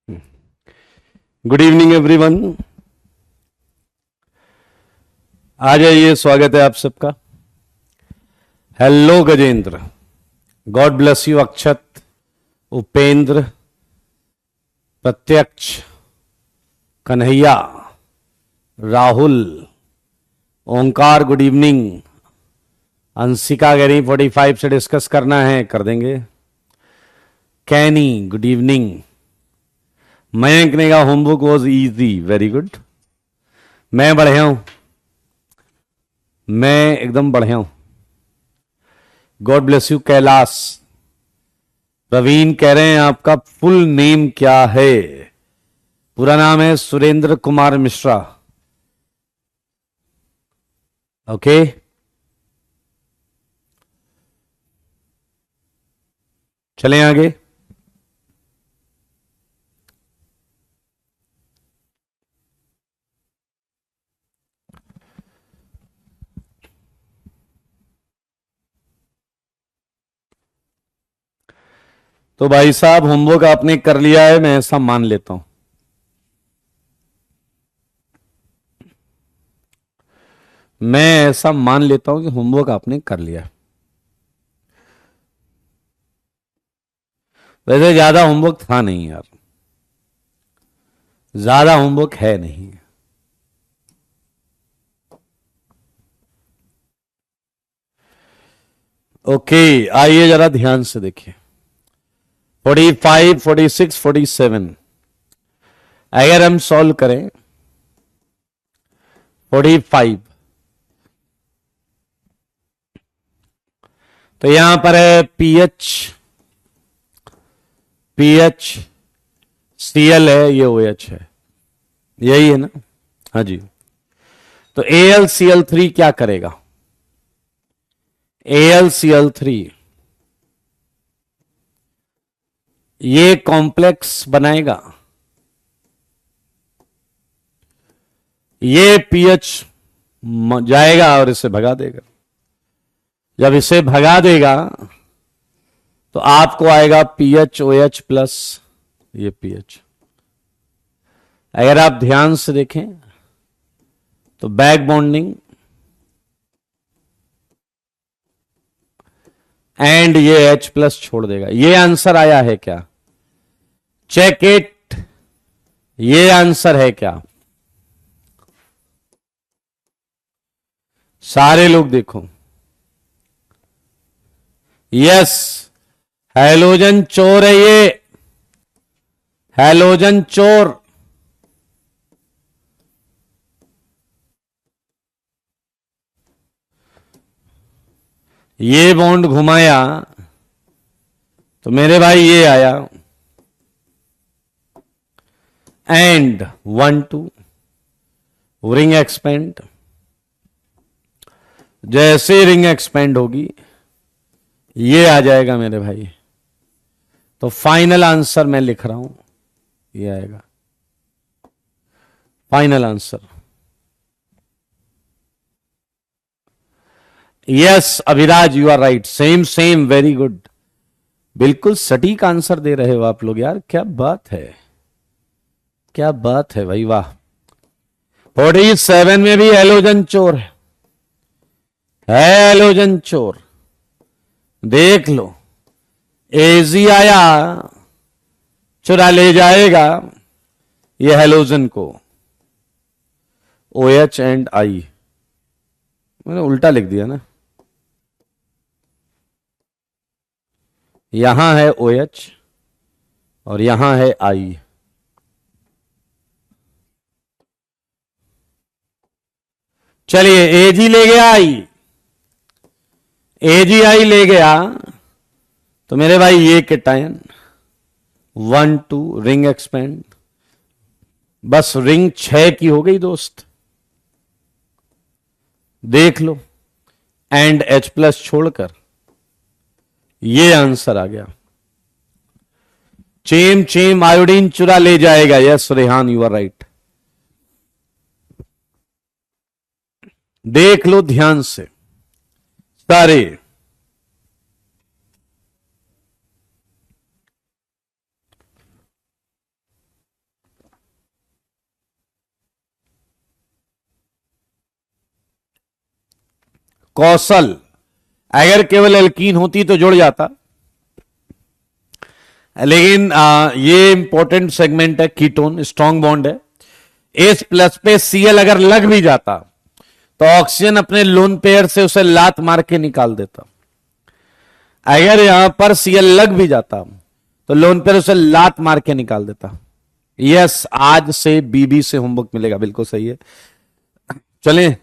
Good evening everyone. आ जाइए, स्वागत है आप सबका। Hello Gajendra, God bless you. Akshat, Upendra, Pratyaksh, Kanhaiya, Rahul, Omkar good evening. Anshika कह रही 45 से डिस्कस करना है, कर देंगे। कैनी गुड इवनिंग। मयंक ने कहा homework was easy, very good. मैं बढ़िया हूं, मैं एकदम बढ़िया हूं। God bless you. Kailash, Praveen कह रहे हैं आपका फुल नेम क्या है? पूरा नाम है सुरेंद्र कुमार मिश्रा। ओके, चलें आगे। तो भाई साहब, होमवर्क आपने कर लिया है, मैं ऐसा मान लेता हूं। मैं ऐसा मान लेता हूं कि होमवर्क आपने कर लिया। वैसे ज्यादा होमवर्क था नहीं यार, ज्यादा होमवर्क है नहीं। ओके, आइए जरा ध्यान से देखिए। 45, 46, 47 अगर हम सॉल्व करें 45, तो यहां पर है पीएच, पीएच, सीएल है, ये ओएच है, यही है ना? हाँ जी। तो AlCl3 क्या करेगा? AlCl3 ये कॉम्प्लेक्स बनाएगा, ये पीएच जाएगा और इसे भगा देगा। जब इसे भगा देगा तो आपको आएगा PHOH प्लस ये पीएच। अगर आप ध्यान से देखें तो बैक बॉन्डिंग एंड ये H प्लस छोड़ देगा। ये आंसर आया है क्या? Check it. ये आंसर है क्या? सारे लोग देखो, यस, हैलोजन चोर है ये, हैलोजन चोर। ये बॉन्ड घुमाया तो मेरे भाई ये आया, एंड 1 2 रिंग एक्सपेंड। जैसे रिंग एक्सपेंड होगी ये आ जाएगा मेरे भाई। तो फाइनल आंसर मैं लिख रहा हूं, ये आएगा final answer. Yes Abhiraj, you are right. Same same, very good. बिल्कुल सटीक आंसर दे रहे हो आप लोग यार, क्या बात है, क्या बात है भाई, वाह। 47 में भी हैलोजन चोर है, हैलोजन चोर। देख लो, एजी आया, चुरा ले जाएगा ये हैलोजन को। OH एंड I, मैंने उल्टा लिख दिया ना। यहां है OH और यहां है I। चलिए, AG ले गया I, AgI ले गया तो मेरे भाई ये केटायन 1 2 रिंग एक्सपेंड। बस रिंग 6 की हो गई दोस्त, देख लो, एंड H प्लस छोड़कर ये आंसर आ गया। चेम चेम आयोडीन चुरा ले जाएगा। Yes Rehan, you are right. देख लो ध्यान से सारे। कौशल, अगर केवल एल्कीन होती तो जुड़ जाता, लेकिन ये इंपॉर्टेंट सेगमेंट है, कीटोन स्ट्रॉन्ग बॉन्ड है। एस प्लस पे सीएल अगर लग भी जाता तो ऑक्सीजन अपने लोन पेयर से उसे लात मार के निकाल देता। अगर यहां पर सीएल लग भी जाता तो लोन पेयर उसे लात मार के निकाल देता। यस, आज से बीबी से होमवर्क मिलेगा, बिल्कुल सही है। चलें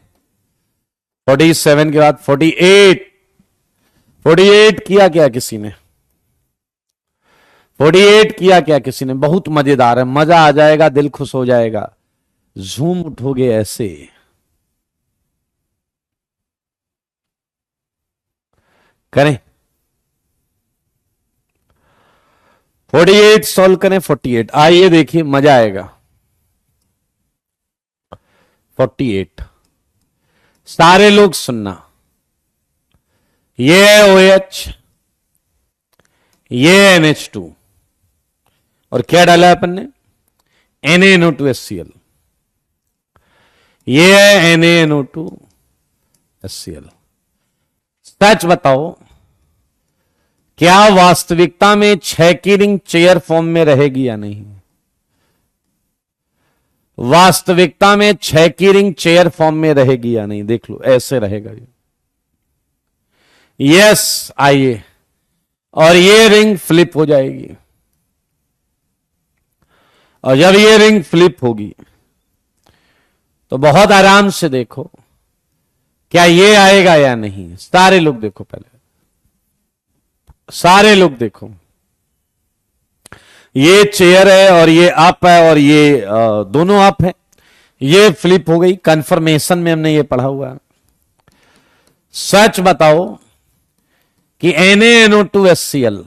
47 के बाद 48। 48 किया क्या किसी ने? 48 किया क्या किसी ने? बहुत मजेदार है, मजा आ जाएगा, दिल खुश हो जाएगा, झूम उठोगे ऐसे। करें 48 सॉल्व करें। 48 आइए देखिए, मजा आएगा। 48 सारे लोग सुनना, ये OH, ये NH2 और क्या डाला है अपन ने? NaNO2HCl। ये है NaNO2HCl। सच बताओ, क्या वास्तविकता में 6 की रिंग चेयर फॉर्म में रहेगी या नहीं? वास्तविकता में 6 की रिंग चेयर फॉर्म में रहेगी या नहीं? देख लो, ऐसे रहेगा ये। यस, आइए, और ये रिंग फ्लिप हो जाएगी, और जब ये रिंग फ्लिप होगी तो बहुत आराम से देखो क्या ये आएगा या नहीं। सारे लोग देखो, पहले सारे लोग देखो, ये चेयर है और ये अप है और ये दोनों अप है, ये फ्लिप हो गई। कंफर्मेशन में हमने ये पढ़ा हुआ है। सच बताओ कि NaNO2HCl,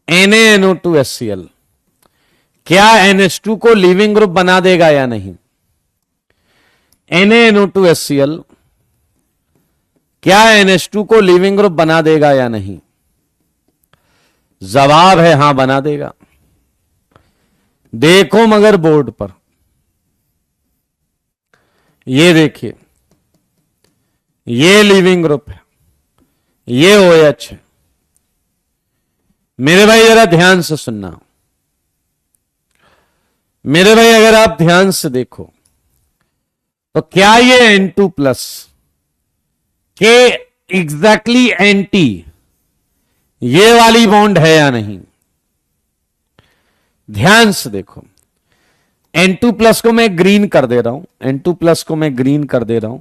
NaNO2HCl क्या NH2 को लीविंग ग्रुप बना देगा या नहीं? NaNO2HCl क्या NH2 को लीविंग ग्रुप बना देगा या नहीं? जवाब है हां, बना देगा। देखो मगर बोर्ड पर, ये देखिए, ये लीविंग ग्रुप है, ये OH है। मेरे भाई जरा ध्यान से सुनना, मेरे भाई अगर आप ध्यान से देखो तो क्या ये N2 प्लस के एग्जैक्टली एंटी ये वाली बॉन्ड है या नहीं? ध्यान से देखो, N2 प्लस को मैं ग्रीन कर दे रहा हूं, N2 प्लस को मैं ग्रीन कर दे रहा हूं।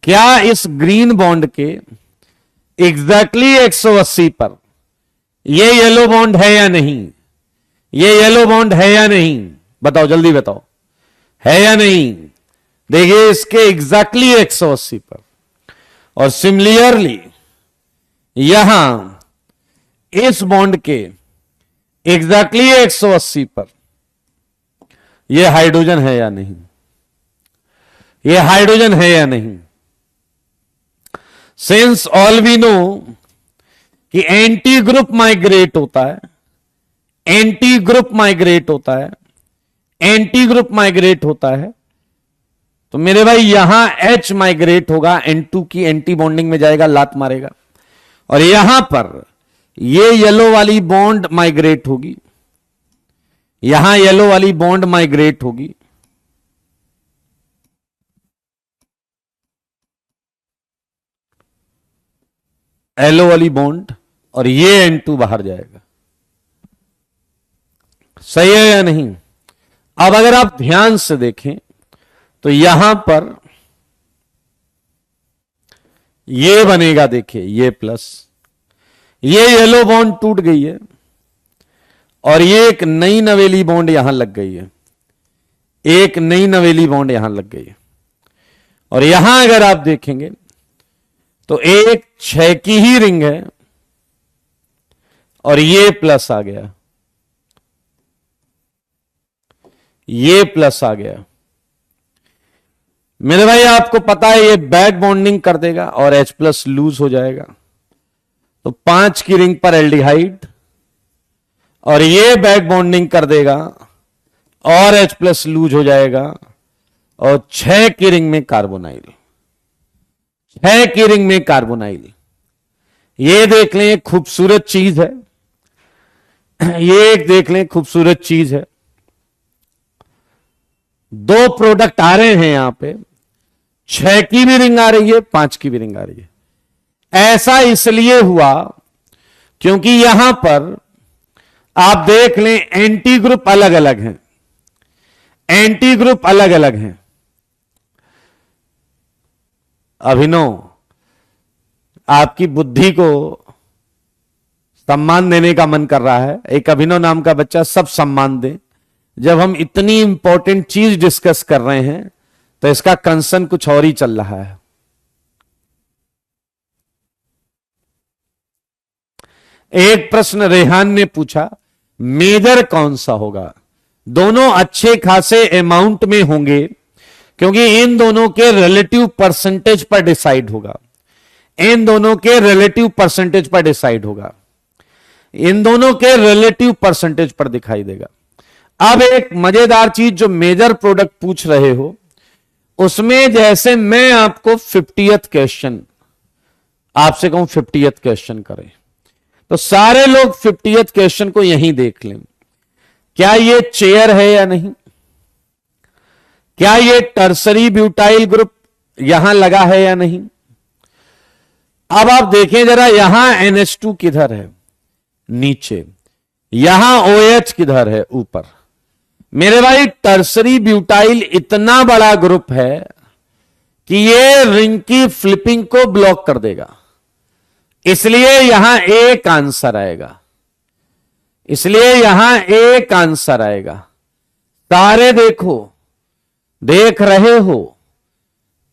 क्या इस ग्रीन बॉन्ड के एग्जैक्टली 180 पर ये येलो बॉन्ड है या नहीं? ये येलो बॉन्ड है या नहीं? बताओ, जल्दी बताओ, है या नहीं? देखिए, इसके एग्जैक्टली 180 पर, और सिमिलरली यहां इस बॉन्ड के एग्जैक्टली 180 पर यह हाइड्रोजन है या नहीं? यह हाइड्रोजन है या नहीं? सिंस ऑल वी नो कि एंटी ग्रुप माइग्रेट होता है, एंटी ग्रुप माइग्रेट होता है, एंटी ग्रुप माइग्रेट होता है, तो मेरे भाई यहां H माइग्रेट होगा, N2 की एंटी बॉन्डिंग में जाएगा, लात मारेगा, और यहां पर ये येलो वाली बॉन्ड माइग्रेट होगी, यहां येलो वाली बॉन्ड माइग्रेट होगी, येलो वाली बॉन्ड, और ये N2 बाहर जाएगा। सही है या नहीं? अब अगर आप ध्यान से देखें तो यहां पर ये बनेगा, देखिए, ये प्लस, ये येलो बॉन्ड टूट गई है और ये एक नई नवेली बॉन्ड यहां लग गई है, एक नई नवेली बॉन्ड यहां लग गई है, और यहां अगर आप देखेंगे तो एक 6 की ही रिंग है और ये प्लस आ गया, ये प्लस आ गया। मेरे भाई आपको पता है ये बैक बॉन्डिंग कर देगा और H प्लस लूज हो जाएगा, तो 5 की रिंग पर एल्डिहाइड, और ये बैक बॉन्डिंग कर देगा और H प्लस लूज हो जाएगा, और 6 की रिंग में कार्बोनाइल। 6 की रिंग में कार्बोनाइल। ये देख लें, खूबसूरत चीज है। ये एक देख लें, खूबसूरत चीज है। 2 प्रोडक्ट आ रहे हैं यहां पे, 6 की भी रिंग आ रही है, 5 की भी रिंग आ रही है। ऐसा इसलिए हुआ क्योंकि यहां पर आप देख लें, एंटी ग्रुप अलग अलग हैं, एंटी ग्रुप अलग अलग हैं। अभिनव, आपकी बुद्धि को सम्मान देने का मन कर रहा है। एक अभिनव नाम का बच्चा, सब सम्मान दे। जब हम इतनी इंपॉर्टेंट चीज डिस्कस कर रहे हैं तो इसका कंसर्न कुछ और ही चल रहा है। एक प्रश्न रेहान ने पूछा, मेजर कौन सा होगा? दोनों अच्छे खासे अमाउंट में होंगे क्योंकि इन दोनों के रिलेटिव परसेंटेज पर डिसाइड होगा। इन दोनों के रिलेटिव परसेंटेज पर डिसाइड होगा। इन दोनों के रिलेटिव परसेंटेज पर दिखाई देगा। अब एक मजेदार चीज, जो मेजर प्रोडक्ट पूछ रहे हो उसमें, जैसे मैं आपको 50th क्वेश्चन आपसे कहूं, 50th क्वेश्चन करें, तो सारे लोग 50th क्वेश्चन को यहीं देख लें। क्या ये चेयर है या नहीं? क्या ये टर्सरी ब्यूटाइल ग्रुप यहां लगा है या नहीं? अब आप देखें जरा, यहां NH2 किधर है? नीचे। यहां OH किधर है? ऊपर। मेरे भाई, टर्सरी ब्यूटाइल इतना बड़ा ग्रुप है कि ये रिंग की फ्लिपिंग को ब्लॉक कर देगा। इसलिए यहां एक आंसर आएगा। इसलिए यहां एक आंसर आएगा। सारे देखो, देख रहे हो?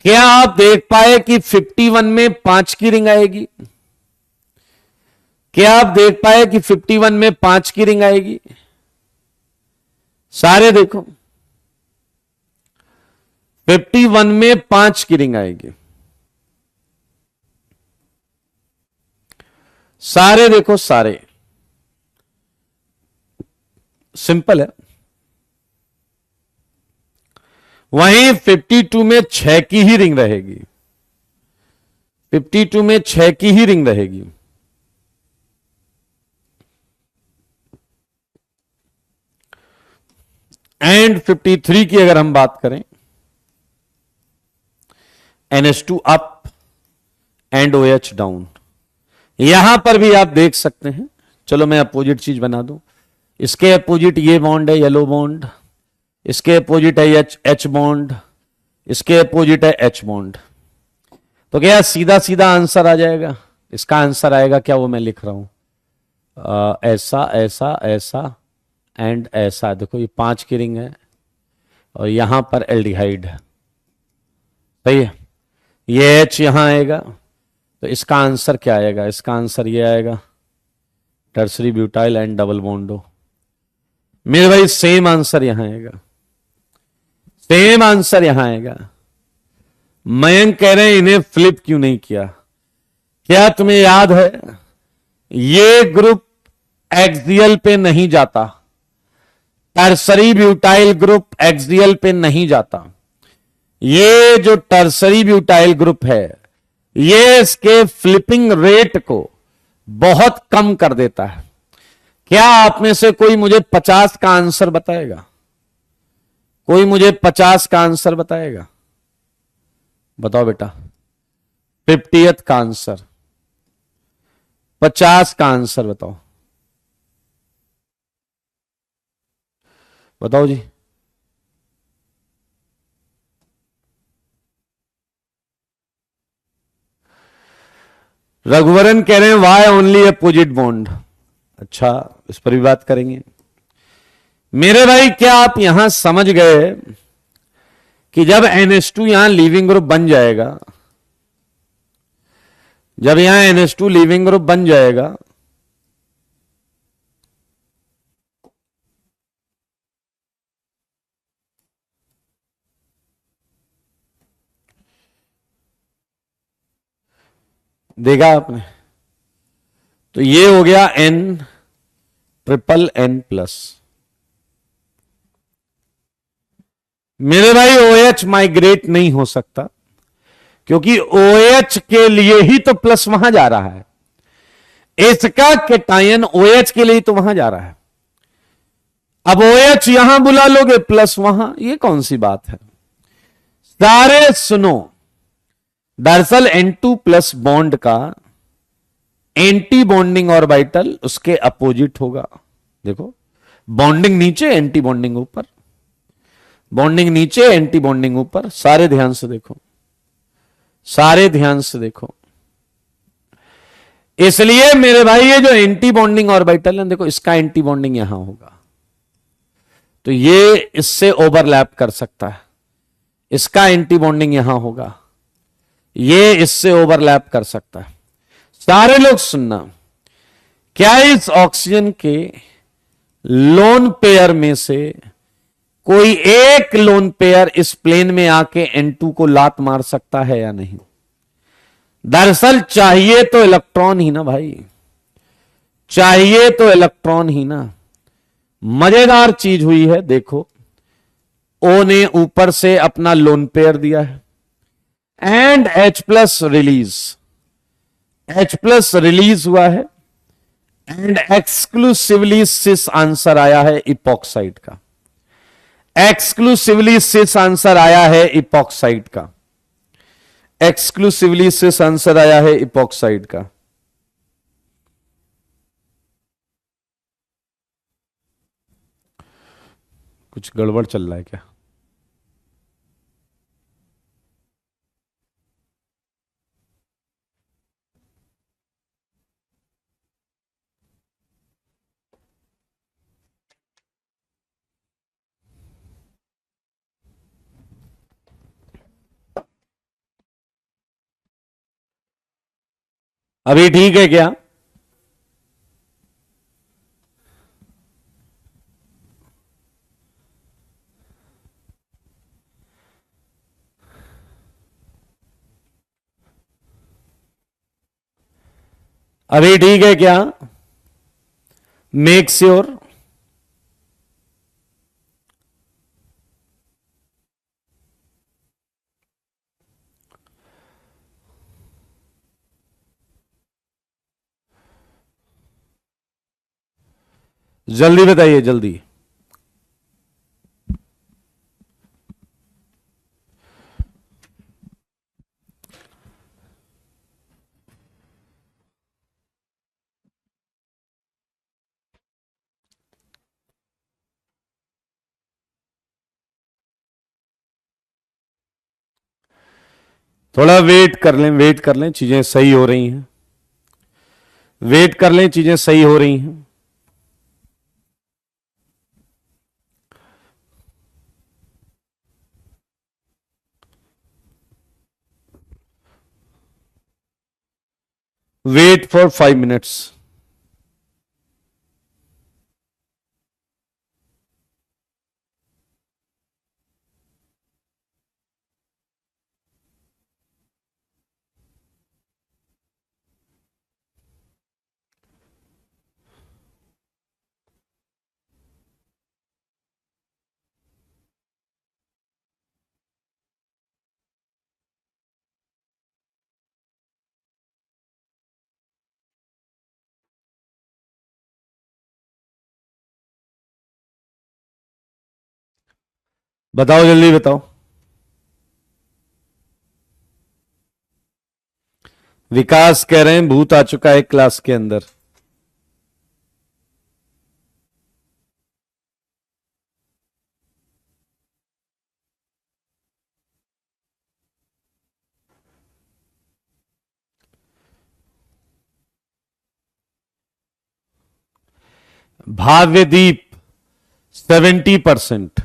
क्या आप देख पाए कि 51 में 5 की रिंग आएगी? क्या आप देख पाए कि 51 में 5 की रिंग आएगी? सारे देखो, 51 में 5 की रिंग आएगी। सारे देखो, सारे। सिंपल है। वहीं 52 में 6 की ही रिंग रहेगी। 52 में 6 की ही रिंग रहेगी। एंड 53 की अगर हम बात करें, NH2 up and OH down. यहां पर भी आप देख सकते हैं। चलो मैं अपोजिट चीज बना दूं। इसके अपोजिट ये बॉन्ड है, येलो बॉन्ड। इसके अपोजिट है H बॉन्ड। इसके अपोजिट है H बॉन्ड। तो क्या सीधा सीधा आंसर आ जाएगा? इसका आंसर आएगा क्या, वो मैं लिख रहा हूं। ऐसा, ऐसा, ऐसा एंड ऐसा। देखो, ये 5 की रिंग है और यहां पर एल्डिहाइड है। सही है। ये H यहां आएगा, तो इसका आंसर क्या आएगा? इसका आंसर ये आएगा, टर्सरी ब्यूटाइल एंड डबल बॉन्डो। मेरे भाई, सेम आंसर यहां आएगा। सेम आंसर यहां आएगा। मयंक कह रहे हैं इन्हें फ्लिप क्यों नहीं किया? क्या तुम्हें याद है, ये ग्रुप एक्सियल पे नहीं जाता। टर्सरी ब्यूटाइल ग्रुप एक्सियल पे नहीं जाता। ये जो टर्सरी ब्यूटाइल ग्रुप है, ये इसके फ्लिपिंग रेट को बहुत कम कर देता है। क्या आप में से कोई मुझे 50 का आंसर बताएगा? कोई मुझे 50 का आंसर बताएगा? बताओ बेटा। 50th का आंसर, 50 का आंसर बताओ। बताओ जी। रघुवरन कह रहे हैं वाई ओनली अपोजिट बॉन्ड। अच्छा, इस पर भी बात करेंगे। मेरे भाई, क्या आप यहां समझ गए कि जब NH2 यहां लीविंग ग्रुप बन जाएगा, जब यहां NH2 लीविंग ग्रुप बन जाएगा, देखा आपने? तो ये हो गया N+N+। मेरे भाई, OH माइग्रेट नहीं हो सकता क्योंकि OH के लिए ही तो प्लस वहां जा रहा है, इसका केटायन OH के लिए ही तो वहां जा रहा है। अब OH यहां बुला लोगे प्लस वहां, ये कौन सी बात है? सारे सुनो, दरअसल N2 प्लस बॉन्ड का एंटी बॉन्डिंग ऑर्बिटल उसके अपोजिट होगा। देखो, बॉन्डिंग नीचे, एंटी बॉन्डिंग ऊपर, बॉन्डिंग नीचे, एंटी बॉन्डिंग ऊपर। सारे ध्यान से देखो, सारे ध्यान से देखो। इसलिए मेरे भाई ये जो एंटी बॉन्डिंग ऑर्बिटल है, देखो इसका एंटी बॉन्डिंग यहां होगा, तो ये इससे ओवरलैप कर सकता है। इसका एंटी बॉन्डिंग यहां होगा, ये इससे ओवरलैप कर सकता है। सारे लोग सुनना, क्या इस ऑक्सीजन के लोन पेयर में से कोई एक लोन पेयर इस प्लेन में आके N2 को लात मार सकता है या नहीं? दरअसल चाहिए तो इलेक्ट्रॉन ही ना भाई, चाहिए तो इलेक्ट्रॉन ही ना। मजेदार चीज हुई है, देखो O ने ऊपर से अपना लोन पेयर दिया है and H plus release, H plus release हुआ है एंड एक्सक्लूसिवली सिस आंसर आया है इपॉक्साइड का, एक्सक्लूसिवली सिस आंसर आया है इपॉक्साइड का, एक्सक्लूसिवली सिस आंसर आया है इपॉक्साइड का। कुछ गड़बड़ चल रहा है क्या? अभी ठीक है क्या? अभी ठीक है क्या? Make sure. जल्दी बताइए, जल्दी। थोड़ा वेट कर लें, वेट कर लें, चीजें सही हो रही हैं, वेट कर लें, चीजें सही हो रही हैं। Wait for 5 minutes. बताओ, जल्दी बताओ। विकास कह रहे हैं भूत आ चुका है क्लास के अंदर। भाव्यदीप 70%।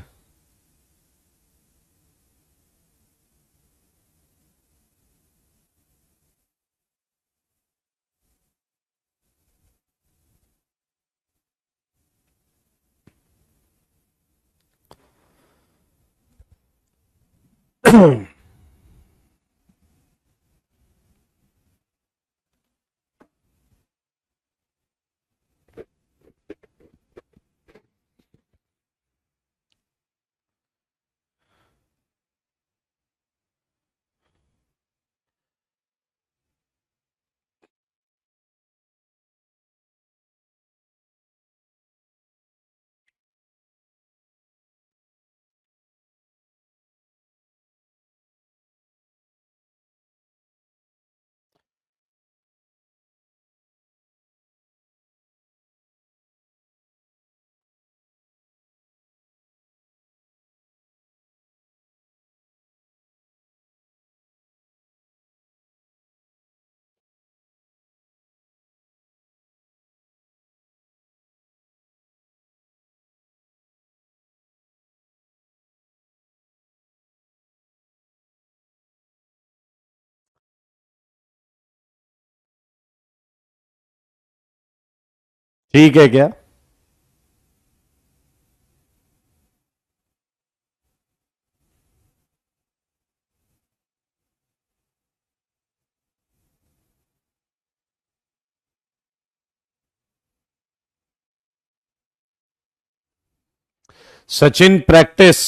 ठीक है क्या? सचिन प्रैक्टिस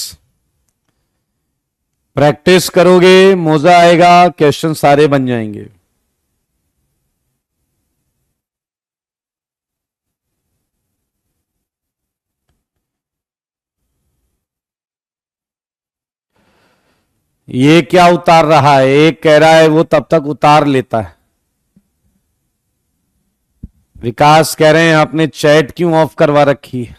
प्रैक्टिस करोगे, मजा आएगा, क्वेश्चन सारे बन जाएंगे। ये क्या उतार रहा है? एक कह रहा है वो तब तक उतार लेता है। विकास कह रहे हैं आपने चैट क्यों ऑफ करवा रखी है?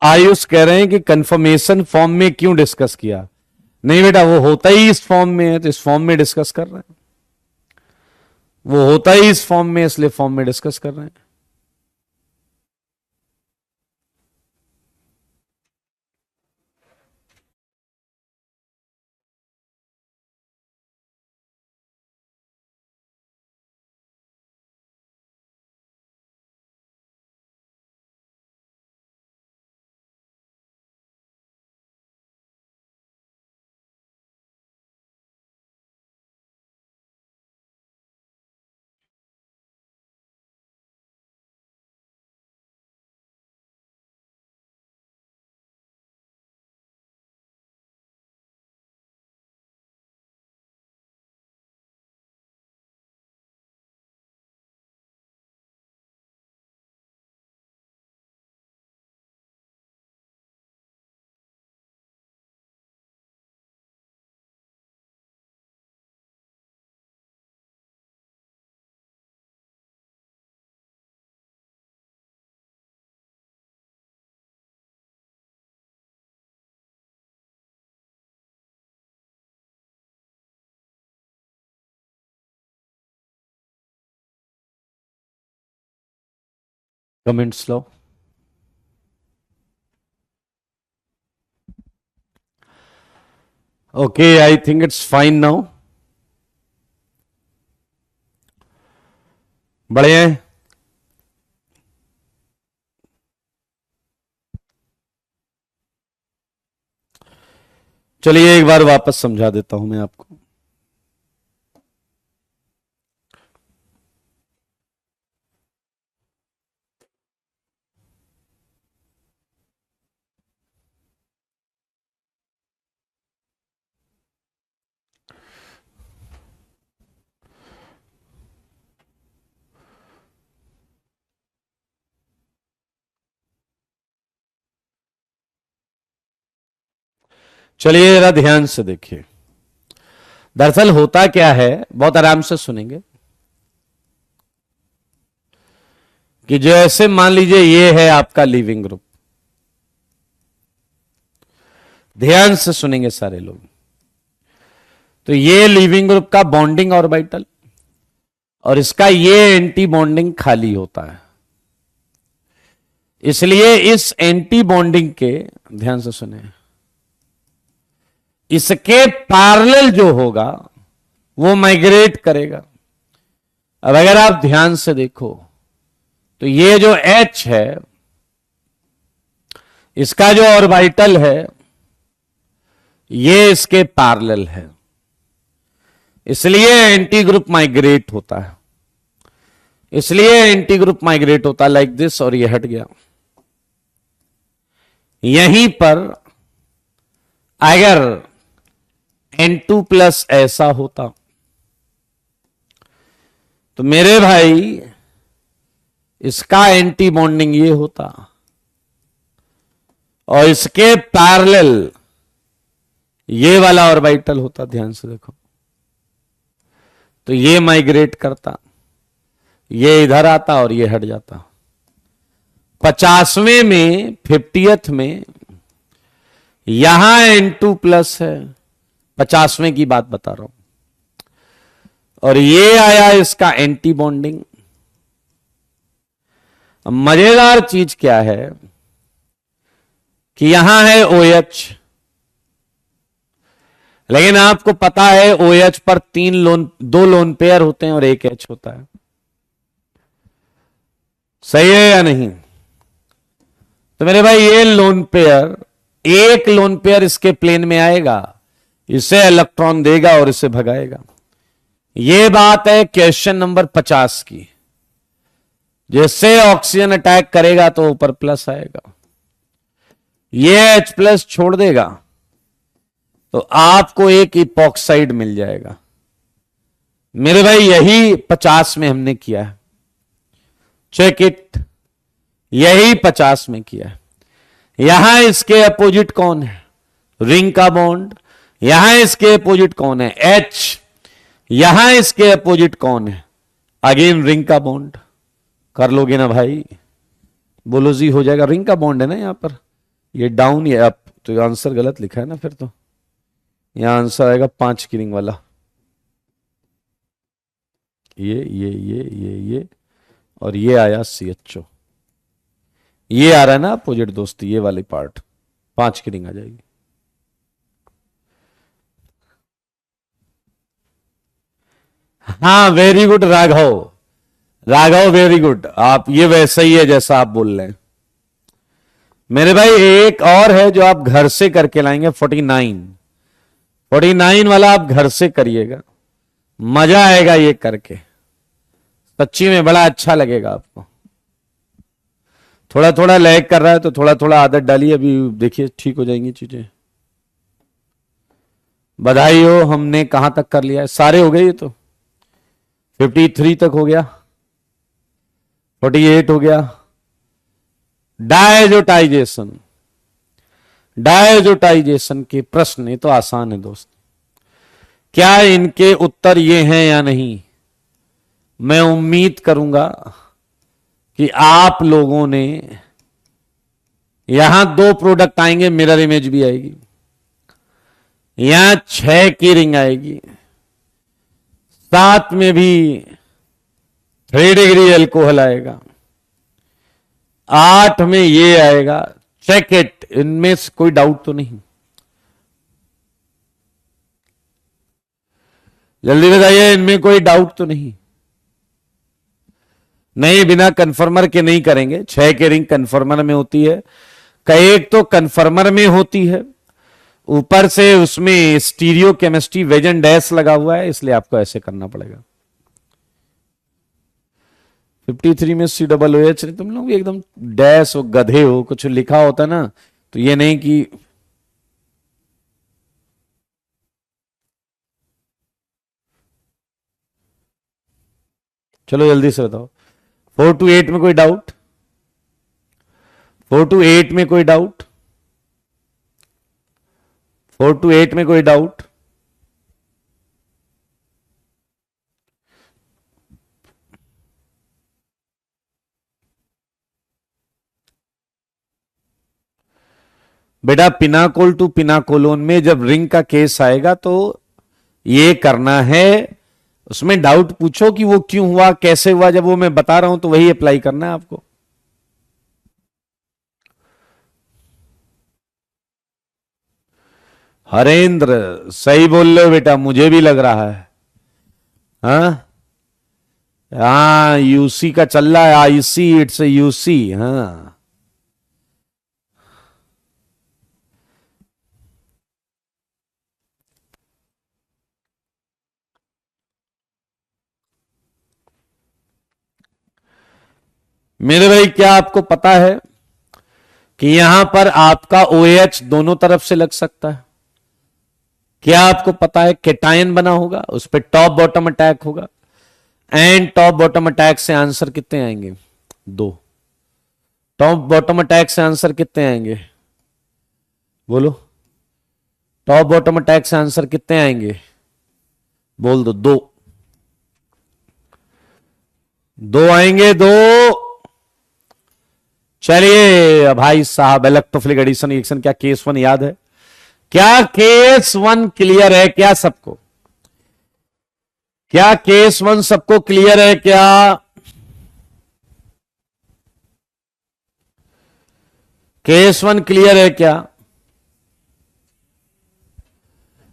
आयुष कह रहे हैं कि कंफर्मेशन फॉर्म में क्यों डिस्कस किया? नहीं बेटा, वो होता ही इस फॉर्म में है तो इस फॉर्म में डिस्कस कर रहे हैं। वो होता ही इस फॉर्म में, इसलिए फॉर्म में डिस्कस कर रहे हैं। Comments low. Okay, I think it's fine now. बढ़िया है। चलिए एक बार वापस समझा देता हूं मैं आपको। चलिए जरा ध्यान से देखिए। दरअसल होता क्या है, बहुत आराम से सुनेंगे, कि जैसे मान लीजिए ये है आपका लिविंग ग्रुप। ध्यान से सुनेंगे सारे लोग। तो ये लिविंग ग्रुप का बॉन्डिंग ऑर्बिटल और इसका ये एंटी बॉन्डिंग खाली होता है। इसलिए इस एंटी बॉन्डिंग के, ध्यान से सुने, इसके पैरेलल जो होगा वो माइग्रेट करेगा। अब अगर आप ध्यान से देखो तो ये जो H है, इसका जो ऑर्बिटल है ये इसके पैरेलल है, इसलिए एंटी ग्रुप माइग्रेट होता है। इसलिए एंटी ग्रुप माइग्रेट होता है लाइक दिस, और ये हट गया। यहीं पर अगर N2+ ऐसा होता तो मेरे भाई इसका एंटी बॉन्डिंग ये होता और इसके पैरेलल ये वाला ऑर्बिटल होता। ध्यान से देखो, तो ये माइग्रेट करता, ये इधर आता और ये हट जाता। 50वें में 50th में यहां N2+ है, 50वें की बात बता रहा हूं। और ये आया इसका एंटी बॉन्डिंग। मजेदार चीज क्या है कि यहां है OH, लेकिन आपको पता है OH पर 2 लोन पेयर होते हैं और 1 H होता है। सही है या नहीं? तो मेरे भाई ये लोन पेयर, एक लोन पेयर इसके प्लेन में आएगा, इसे इलेक्ट्रॉन देगा और इसे भगाएगा। ये बात है क्वेश्चन नंबर 50 की। जैसे ऑक्सीजन अटैक करेगा तो ऊपर प्लस आएगा, ये H+ छोड़ देगा तो आपको एक इपॉक्साइड मिल जाएगा। मेरे भाई यही 50 में हमने किया है, चेक इट, यही 50 में किया है। यहां इसके अपोजिट कौन है? रिंग का बॉन्ड। यहां इसके अपोजिट कौन है? H। यहां इसके अपोजिट कौन है? अगेन रिंग का बॉन्ड। कर लोगे ना भाई? बोलो जी, हो जाएगा। रिंग का बॉन्ड है ना यहां पर, ये डाउन ये अप, तो ये आंसर गलत लिखा है ना फिर तो। यहां आंसर आएगा 5 की रिंग वाला, ये और ये आया CHO। ये आ रहा है ना अपोजिट दोस्ती, ये वाली पार्ट 5 की रिंग आ जाएगी। हाँ very good Raghav, Raghav very good. आप ये वैसा ही है जैसा आप बोल रहे हैं। मेरे भाई एक और है जो आप घर से करके लाएंगे, 49 वाला आप घर से करिएगा, मजा आएगा ये करके, सच्ची में बड़ा अच्छा लगेगा आपको। थोड़ा थोड़ा लैग कर रहा है तो थोड़ा थोड़ा आदत डालिए, अभी देखिए ठीक हो जाएंगी चीजें। बधाई हो, हमने कहां तक कर लिया है? सारे हो गए, ये तो 53 तक हो गया, 48 हो गया। डायजोटाइजेशन, डायजोटाइजेशन के प्रश्न, ये तो आसान है दोस्त। क्या इनके उत्तर ये हैं या नहीं? मैं उम्मीद करूंगा कि आप लोगों ने, यहां 2 प्रोडक्ट आएंगे, मिरर इमेज भी आएगी, यहां 6 की रिंग आएगी, साथ में भी 3 डिग्री एल्कोहल आएगा, 8 में ये आएगा। चेक इट, इनमें से कोई डाउट तो नहीं? जल्दी बताइए, इनमें कोई डाउट तो नहीं? नहीं, बिना कन्फर्मर के नहीं करेंगे। 6 की रिंग कन्फर्मर में होती है, एक तो कन्फर्मर में होती है, ऊपर से उसमें स्टीरियो केमिस्ट्री वेजन डैश लगा हुआ है, इसलिए आपको ऐसे करना पड़ेगा। 53 में COOH, तुम लोग एकदम डैश हो, गधे हो, कुछ लिखा होता ना तो ये नहीं कि चलो जल्दी से बताओ। 4 to 8 में कोई डाउट? 4 to 8 में कोई डाउट? 4 to 8 में कोई डाउट? बेटा पिनाकोल टू पिनाकोलोन में जब रिंग का केस आएगा तो ये करना है, उसमें डाउट पूछो कि वो क्यों हुआ, कैसे हुआ, जब वो मैं बता रहा हूं तो वही अप्लाई करना है आपको। हरेंद्र सही बोल रहे हो बेटा, मुझे भी लग रहा है। हाँ हाँ, यूसी का चल रहा है, IC, इट्स UC। हाँ मेरे भाई, क्या आपको पता है कि यहां पर आपका OH दोनों तरफ से लग सकता है? क्या आपको पता है केटायन बना होगा, उस पर टॉप बॉटम अटैक होगा, एंड टॉप बॉटम अटैक से आंसर कितने आएंगे? 2। टॉप बॉटम अटैक से आंसर कितने आएंगे? बोलो, टॉप बॉटम अटैक से आंसर कितने आएंगे? बोल दो। 2 2 आएंगे, 2। चलिए भाई साहब, इलेक्ट्रोफिलिक एडिशन रिएक्शन, क्या केस 1 याद है? क्या केस 1 क्लियर है क्या सबको? क्या केस वन सबको क्लियर है क्या? केस वन क्लियर है क्या?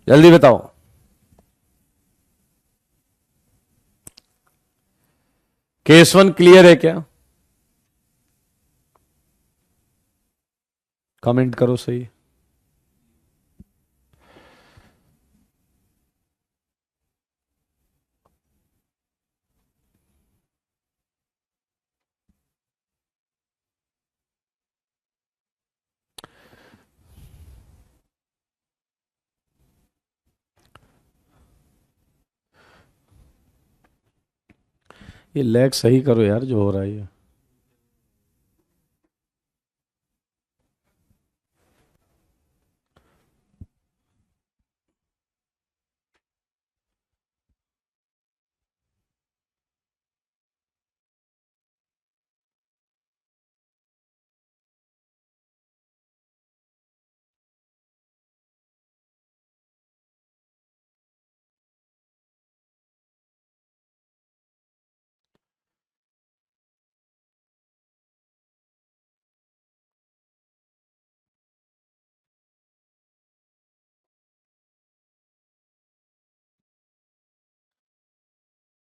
जल्दी बताओ। केस वन क्लियर है क्या? कमेंट करो सही। ये लैग सही करो यार, जो हो रहा है ये।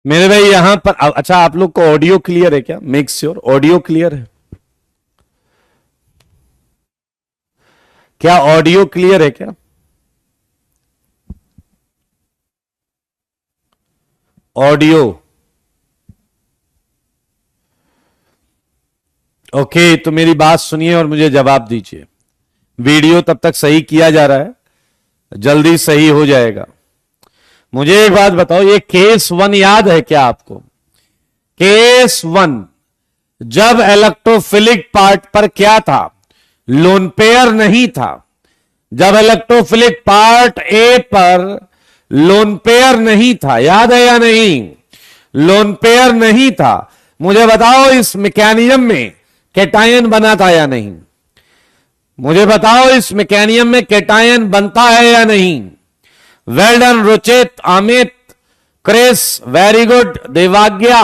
मेरे भाई यहां पर अच्छा, आप लोग को ऑडियो क्लियर है क्या? मेक श्योर ऑडियो क्लियर है। क्या ऑडियो क्लियर है क्या? ऑडियो ओके, तो मेरी बात सुनिए और मुझे जवाब दीजिए। वीडियो तब तक सही किया जा रहा है, जल्दी सही हो जाएगा। मुझे एक बात बताओ, ये केस वन याद है क्या आपको? केस वन, जब इलेक्ट्रोफिलिक पार्ट पर क्या था? लोन पेयर नहीं था। जब इलेक्ट्रोफिलिक पार्ट ए पर लोन पेयर नहीं था, याद है या नहीं? लोन पेयर नहीं था। मुझे बताओ इस मैकेनिज्म में कैटायन बना था या नहीं? मुझे बताओ इस मैकेनिज्म में कैटायन बनता है या नहीं? Well done Ruchit, Amit, Chris, very good, Devagya,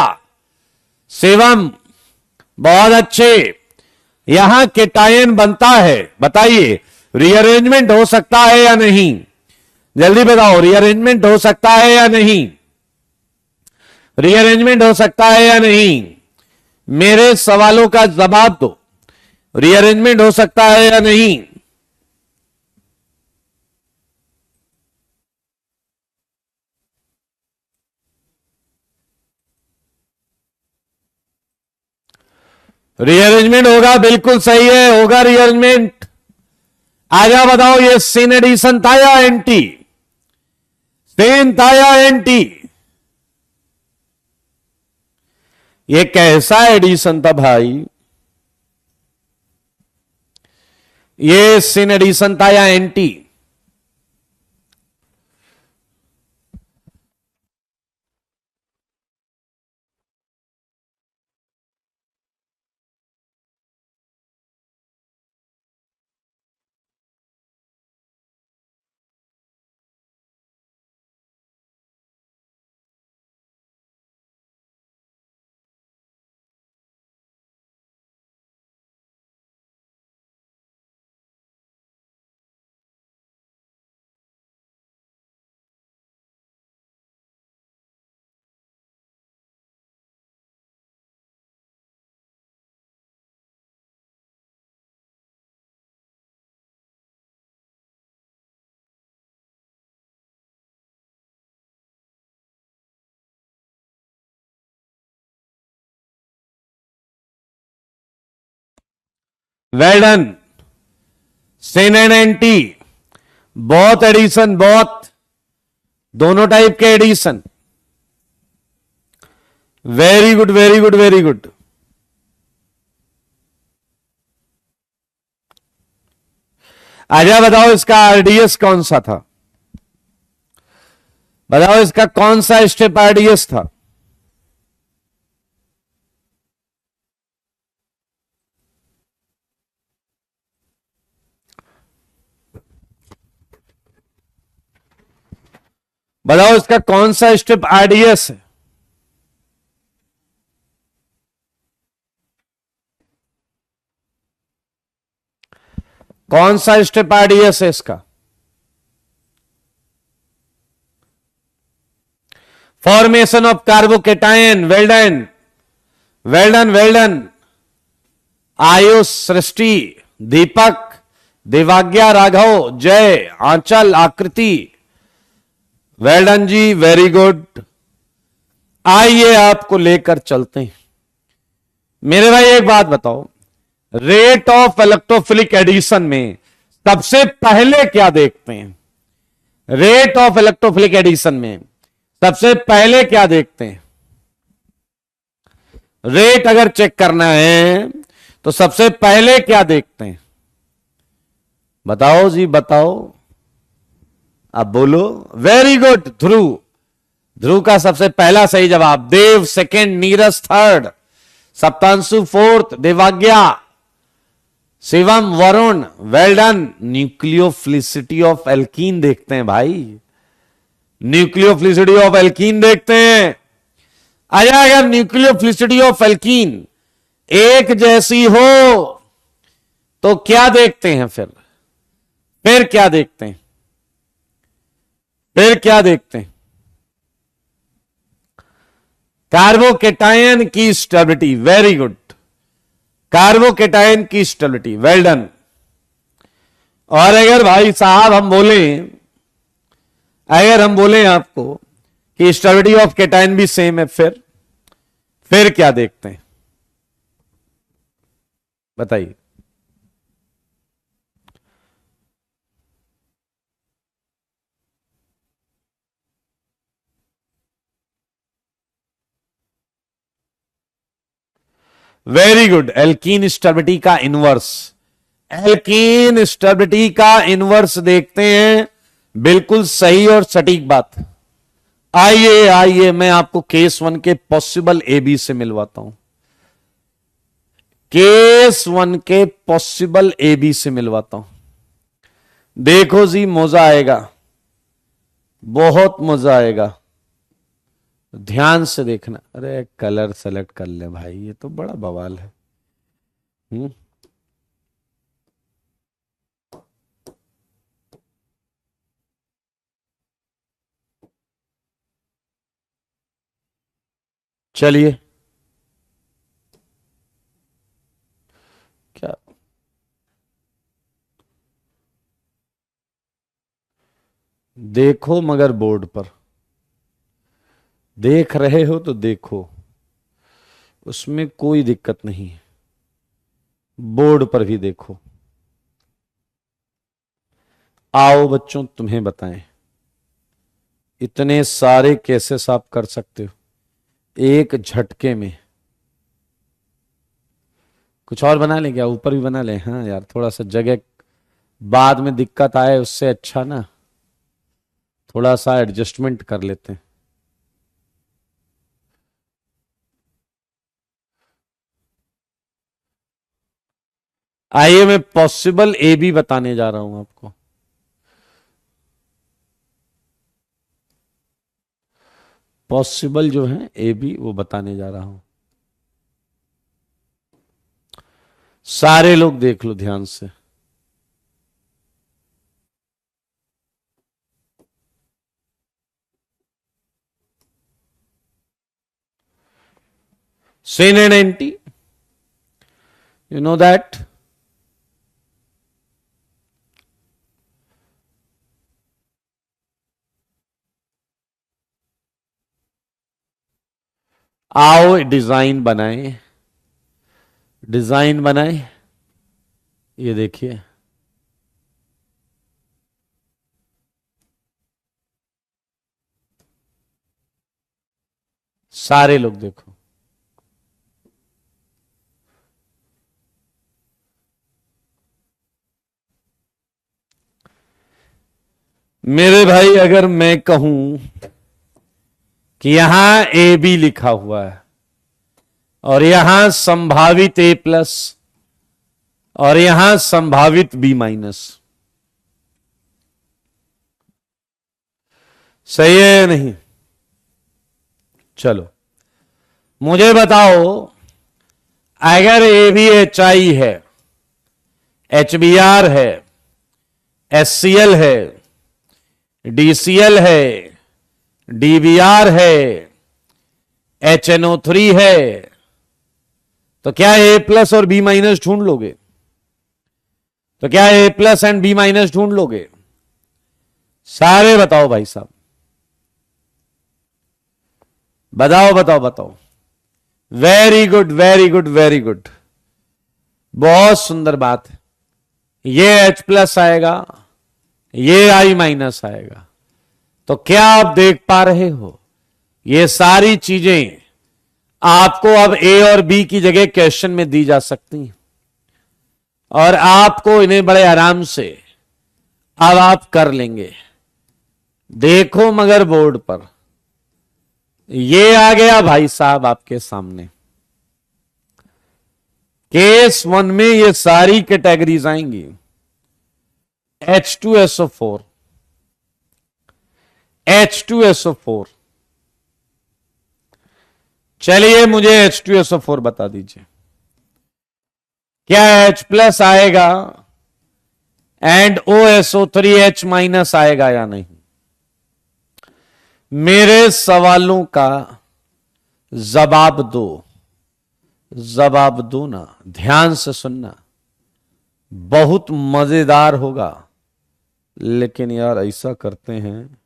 Shivam, बहुत अच्छे। यहां कैटायन बनता है, बताइए रीअरेंजमेंट हो सकता है या नहीं? जल्दी बताओ, रीअरेंजमेंट हो सकता है या नहीं? रीअरेंजमेंट हो सकता है या नहीं? मेरे सवालों का जवाब दो। रीअरेंजमेंट हो सकता है या नहीं? रीअरेंजमेंट होगा, बिल्कुल सही है, होगा रीअरेंजमेंट। आजा बताओ, ये सिन एडिशन था या एंटी? सेन था या एंटी? ये कैसा एडिशन था भाई? ये सिन एडिशन था या anti? Well done. Syn and anti, बहुत एडिशन, बहुत, दोनों टाइप के addition. Very good, very good, very good. आजा बताओ, इसका आरडीएस कौन सा था? बताओ इसका कौन सा स्टेप आरडीएस था? बताओ इसका कौन सा स्टेप आरडीएस है? कौन सा स्टेप आरडीएस है इसका? Formation of carbocation. Well done, well done, well done. Ayush, Srishti, Deepak, Devagya, Raghav, Jay, Anchal, Aakriti, well done ji, very good. आइए आपको लेकर चलते हैं। मेरे भाई एक बात बताओ, रेट ऑफ इलेक्ट्रोफिलिक एडिशन में सबसे पहले क्या देखते हैं? रेट ऑफ इलेक्ट्रोफिलिक एडिशन में सबसे पहले क्या देखते हैं? रेट अगर चेक करना है तो सबसे पहले क्या देखते हैं? बताओ जी, बताओ। अब बोलो। वेरी गुड, ध्रुव। ध्रुव का सबसे पहला सही जवाब। Dev second, Neeraj third, Saptanshu fourth, Devagya, Shivam, Varun, well done. Nucleophilicity of alkene देखते हैं भाई, न्यूक्लियोफिलिसिटी ऑफ एल्कीन देखते हैं। अगर न्यूक्लियोफिलिसिटी ऑफ एल्कीन एक जैसी हो तो क्या देखते हैं? फिर क्या देखते हैं? फिर क्या देखते हैं? कार्बोकेटायन की स्टेबिलिटी। वेरी गुड, कार्बोकेटायन की स्टेबिलिटी, वेल डन। और अगर भाई साहब हम बोले आपको कि स्टेबिलिटी ऑफ केटायन भी सेम है, फिर क्या देखते हैं? बताइए। वेरी गुड, एल्कीन स्टेबिलिटी का इनवर्स। एल्कीन स्टेबिलिटी का इनवर्स देखते हैं। बिल्कुल सही और सटीक बात। आइए आइए, मैं आपको केस 1 के पॉसिबल एबी से मिलवाता हूं। केस 1 के पॉसिबल एबी से मिलवाता हूं। देखो जी, मजा आएगा, बहुत मजा आएगा। ध्यान से देखना। अरे कलर सेलेक्ट कर ले भाई, ये तो बड़ा बवाल है। चलिए, क्या देखो, मगर बोर्ड पर देख रहे हो तो देखो, उसमें कोई दिक्कत नहीं है। बोर्ड पर भी देखो। आओ बच्चों, तुम्हें बताएं, इतने सारे केसेस आप कर सकते हो एक झटके में। कुछ और बना लें क्या? ऊपर भी बना लें? हाँ यार, थोड़ा सा जगह बाद में दिक्कत आए उससे अच्छा ना, थोड़ा सा एडजस्टमेंट कर लेते हैं। आइए, मैं पॉसिबल ए बी बताने जा रहा हूं आपको। पॉसिबल जो है ए बी वो बताने जा रहा हूं। सारे लोग देख लो ध्यान से। sin and nt, you know that? आओ डिजाइन बनाएं, डिजाइन बनाएं। ये देखिए, सारे लोग देखो। मेरे भाई, अगर मैं कहूं कि यहां ए बी लिखा हुआ है और यहां संभावित ए प्लस और यहां संभावित बी माइनस, सही है या नहीं? चलो मुझे बताओ, अगर AbHI है, HBr है, HCl है, DCl है, DBr है, HNO3 है, तो क्या A+ और B- ढूंढ लोगे? तो क्या A+ एंड B- ढूंढ लोगे? सारे बताओ भाई साहब, बताओ बताओ बताओ। Very good very good very good, बहुत सुंदर बात है। ये H+ आएगा, ये I- आएगा। तो क्या आप देख पा रहे हो, ये सारी चीजें आपको अब A और B की जगह क्वेश्चन में दी जा सकती हैं और आपको इन्हें बड़े आराम से अब आप कर लेंगे। देखो मगर बोर्ड पर ये आ गया भाई साहब आपके सामने। केस 1 में ये सारी कैटेगरीज आएंगी। H2SO4, H2SO4। चलिए मुझे H2SO4 बता दीजिए, क्या H+ आएगा एंड OSO3H- आएगा या नहीं? मेरे सवालों का जवाब दो, जवाब दो ना, ध्यान से सुनना, बहुत मजेदार होगा। लेकिन यार ऐसा करते हैं,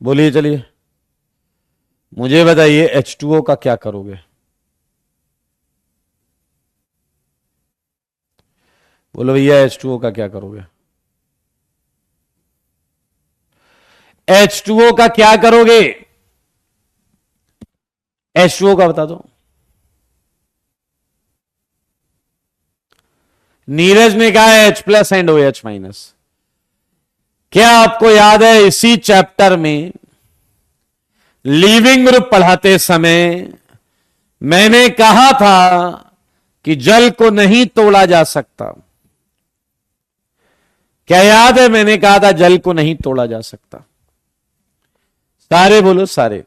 बोलिए चलिए मुझे बताइए H2O का क्या करोगे? बोलो भैया H2O का क्या करोगे? H2O का क्या करोगे? H2O का बता दो। नीरज ने कहा H+ एंड OH-। क्या आपको याद है इसी चैप्टर में लीविंग ग्रुप पढ़ाते समय मैंने कहा था कि जल को नहीं तोड़ा जा सकता? क्या याद है? मैंने कहा था जल को नहीं तोड़ा जा सकता। सारे बोलो सारे,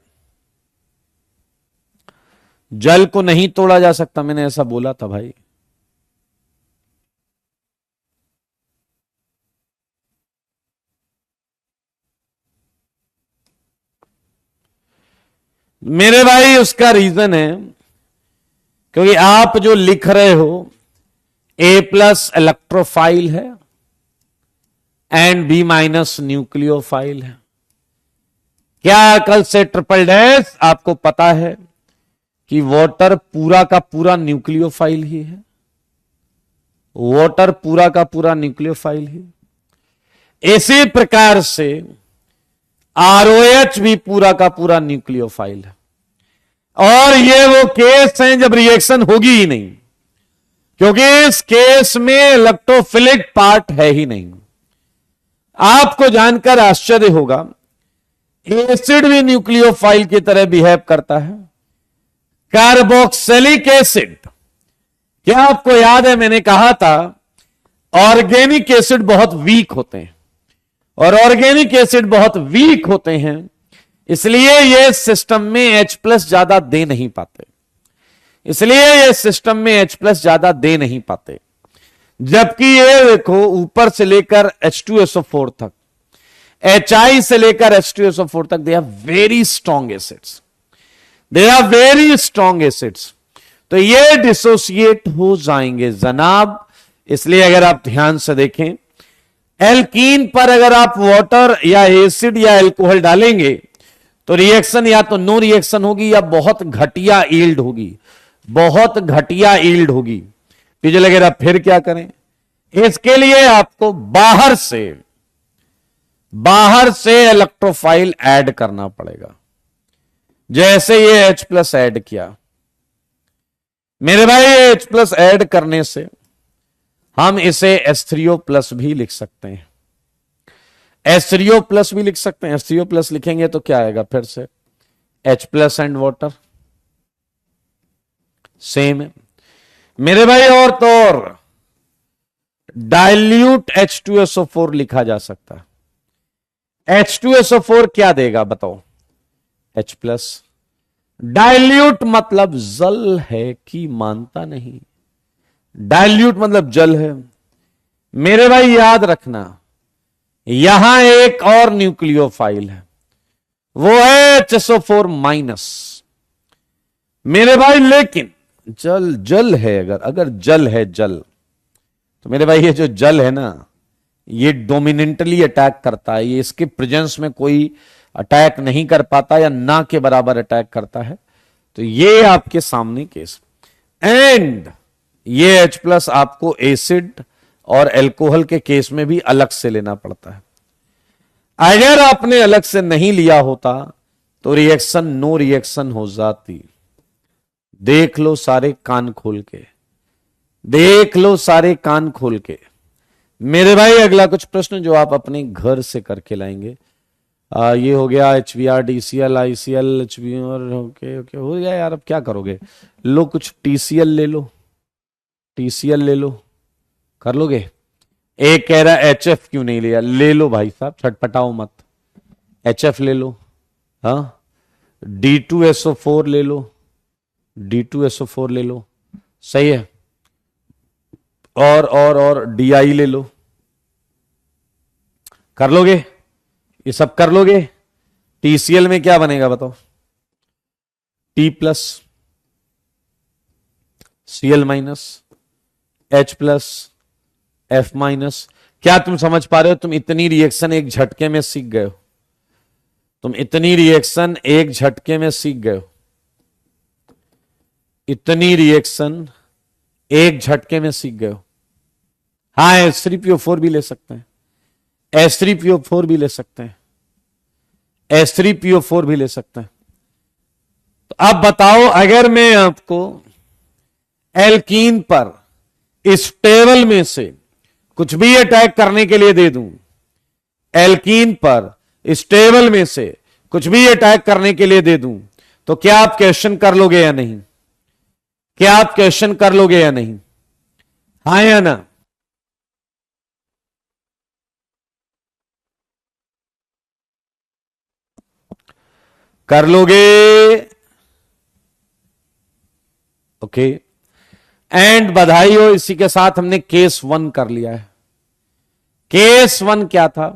जल को नहीं तोड़ा जा सकता, मैंने ऐसा बोला था भाई। मेरे भाई उसका रीजन है क्योंकि आप जो लिख रहे हो A+ इलेक्ट्रोफाइल है एंड B- न्यूक्लियोफाइल है। क्या कल से ट्रिपल डैश आपको पता है कि वाटर पूरा का पूरा न्यूक्लियोफाइल ही है? वाटर पूरा का पूरा न्यूक्लियोफाइल ही। इसी प्रकार से ROH भी पूरा का पूरा न्यूक्लियोफाइल है। और ये वो केस हैं जब रिएक्शन होगी ही नहीं, क्योंकि इस केस में इलेक्ट्रोफिलिक पार्ट है ही नहीं। आपको जानकर आश्चर्य होगा, एसिड भी न्यूक्लियोफाइल की तरह बिहेव करता है। कार्बोक्सिलिक एसिड, क्या आपको याद है मैंने कहा था ऑर्गेनिक एसिड बहुत वीक होते हैं, और ऑर्गेनिक एसिड बहुत वीक होते हैं, इसलिए ये सिस्टम में H+ ज्यादा दे नहीं पाते। इसलिए ये सिस्टम में H+ ज्यादा दे नहीं पाते। जबकि ये देखो ऊपर से लेकर H2SO4 तक, HI से लेकर H2SO4 तक, they are very strong acids, they are very strong acids. तो ये डिसोसिएट हो जाएंगे जनाब। इसलिए अगर आप ध्यान से देखें, एल्कीन पर अगर आप वाटर या एसिड या अल्कोहल डालेंगे तो रिएक्शन या तो नो रिएक्शन होगी या बहुत घटिया ईल्ड होगी, बहुत घटिया ईल्ड होगी। मुझे लगेगा फिर क्या करें? इसके लिए आपको बाहर से इलेक्ट्रोफाइल ऐड करना पड़ेगा। जैसे ये H+ ऐड किया मेरे भाई, H+ ऐड करने से हम इसे H3O+ भी लिख सकते हैं। H3O+ भी लिख सकते हैं। H3O+ लिखेंगे तो क्या आएगा? फिर से H+ एंड वाटर, सेम है। मेरे भाई और तो और डाइल्यूट H2SO4 लिखा जा सकता है। H2SO4 क्या देगा बताओ? H+। डाइल्यूट मतलब जल है कि मानता नहीं, डाइल्यूट मतलब जल है। मेरे भाई याद रखना, यहां एक और न्यूक्लियोफाइल है, वो है HSO4-। मेरे भाई लेकिन जल जल है, अगर जल है जल, तो मेरे भाई ये जो जल है ना, ये डोमिनेंटली अटैक करता है, ये इसके प्रेजेंस में कोई अटैक नहीं कर पाता या ना के बराबर अटैक करता है। तो ये आपके सामने केस। एंड ये H+ आपको एसिड और अल्कोहल के केस में भी अलग से लेना पड़ता है। अगर आपने अलग से नहीं लिया होता तो रिएक्शन नो रिएक्शन हो जाती। देख लो सारे कान खोल के, देख लो सारे कान खोल के। मेरे भाई अगला कुछ प्रश्न जो आप अपने घर से करके लाएंगे। ये हो गया HBr DCl ICl HBr, okay okay हो गया यार। अब क्या करोगे? लो कुछ TCl ले लो, TCl ले लो, कर लोगे? एक कह रहा HF क्यों नहीं लिया? ले लो भाई साहब, छटपटाओ मत, HF ले लो। हाँ, D2SO4 ले लो, D2SO4 ले लो, सही है। और DI ले लो, कर लोगे? ये सब कर लोगे? TCl में क्या बनेगा बताओ? T+, Cl-, H+, F-। क्या तुम समझ पा रहे हो? तुम इतनी रिएक्शन एक झटके में सीख गए हो, तुम इतनी रिएक्शन एक झटके में सीख गए हो, इतनी रिएक्शन एक झटके में सीख गए हो। हाँ, H3PO4 भी ले सकते हैं, H3PO4 भी ले सकते हैं, H3PO4 भी ले सकते हैं। तो अब बताओ, अगर मैं आपको एल्कीन पर इस टेबल में से कुछ भी अटैक करने के लिए दे दूं, एल्कीन पर इस टेबल में से कुछ भी अटैक करने के लिए दे दूं, तो क्या आप क्वेश्चन कर लोगे या नहीं? क्या आप क्वेश्चन कर लोगे या नहीं? हाँ या ना? कर लोगे? ओके। एंड बधाई हो, इसी के साथ हमने केस 1 कर लिया है। केस 1 क्या था?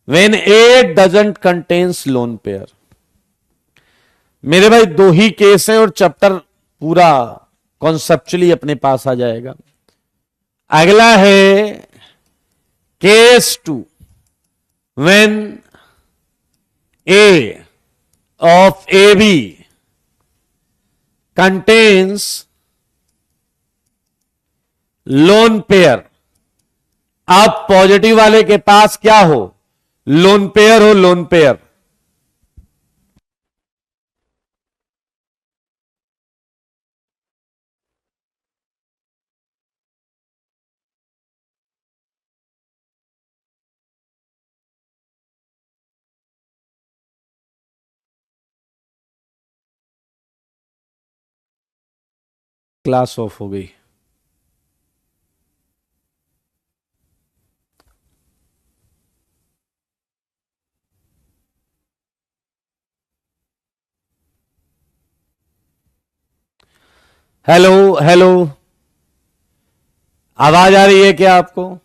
When A doesn't contains lone pair. मेरे भाई 2 ही केस हैं और चैप्टर पूरा कॉन्सेप्चुअली अपने पास आ जाएगा। अगला है case 2, when A of AB contains lone pair. आप पॉजिटिव वाले के पास क्या हो? लोन पेयर हो, लोन पेयर। क्लास ऑफ हो गई। हेलो हेलो, आवाज आ रही है क्या आपको?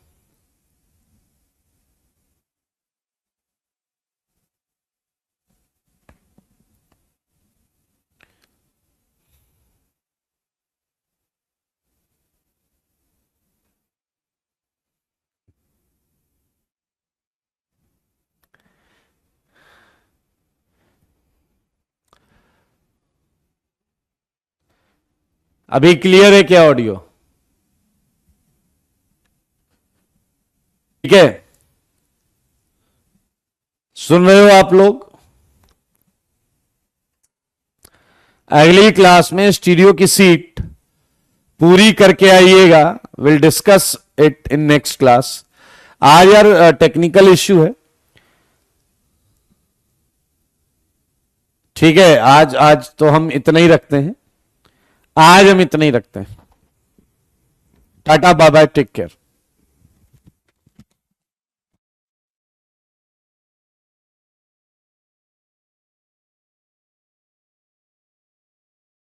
अभी क्लियर है क्या ऑडियो? ठीक है, सुन रहे हो आप लोग? अगली क्लास में स्टीरियो की सीट पूरी करके आइएगा। Will discuss it in next class. आज यार टेक्निकल इश्यू है, ठीक है। आज आज तो हम इतना ही रखते हैं, आज हम इतना ही रखते हैं। Tata, bye bye, take care.